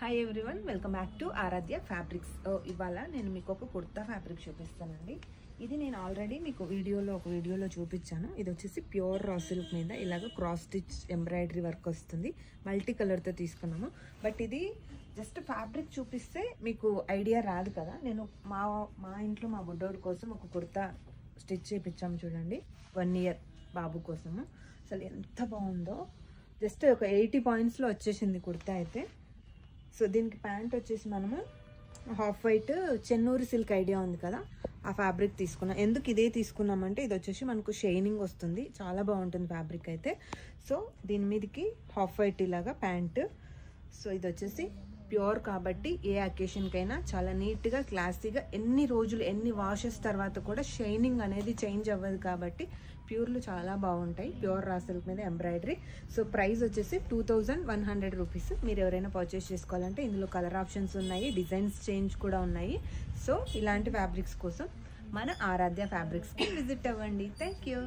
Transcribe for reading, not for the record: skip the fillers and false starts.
Hi everyone, welcome back to Aaradhya fabrics. ఇవాళ నేను మీకు ఒక కుర్తా ఫ్యాబ్రిక్ చూపిస్తానండి. ఇది నేను ఆల్రెడీ మీకు ఒక వీడియోలో చూపించాను. ఇది వచ్చేసి ప్యూర్ రా సిల్క్ మీద ఇలాగ క్రాస్ స్టిచ్ ఎంబ్రాయిడరీ వర్క్ వస్తుంది. మల్టీ కలర్తో తీసుకున్నాము. బట్ ఇది జస్ట్ ఫ్యాబ్రిక్ చూపిస్తే మీకు ఐడియా రాదు కదా. నేను మా ఇంట్లో మా బుడ్డోడి కోసం ఒక కుర్తా స్టిచ్ చేయించాము చూడండి, 1 year బాబు కోసము. అసలు ఎంత బాగుందో, జస్ట్ ఒక 80 pointsలో వచ్చేసింది కుర్తా అయితే. సో దీనికి ప్యాంట్ వచ్చేసి మనము half white Chennur silk idea ఉంది కదా, ఆ ఫ్యాబ్రిక్ తీసుకున్నాం. ఎందుకు ఇదే తీసుకున్నామంటే ఇది వచ్చేసి మనకు షైనింగ్ వస్తుంది, చాలా బాగుంటుంది ఫ్యాబ్రిక్ అయితే. సో దీని మీదకి హాఫ్ వైట్ ఇలాగా ప్యాంట్. సో ఇది వచ్చేసి ప్యూర్ కాబట్టి ఏ అకేషన్కైనా చాలా నీట్గా క్లాసీగా, ఎన్ని వాషెస్ తర్వాత కూడా షైనింగ్ అనేది చేంజ్ అవ్వదు కాబట్టి ప్యూర్లు చాలా బాగుంటాయి. ప్యూర్ రా సిల్క్ మీద ఎంబ్రాయిడరీ. సో ప్రైస్ వచ్చేసి 2100 రూపీస్. మీరు ఎవరైనా పర్చేస్ చేసుకోవాలంటే ఇందులో కలర్ ఆప్షన్స్ ఉన్నాయి, డిజైన్స్ చేంజ్ కూడా ఉన్నాయి. సో ఇలాంటి ఫ్యాబ్రిక్స్ కోసం మన ఆరాధ్య ఫ్యాబ్రిక్స్కి విజిట్ అవ్వండి. Thank you.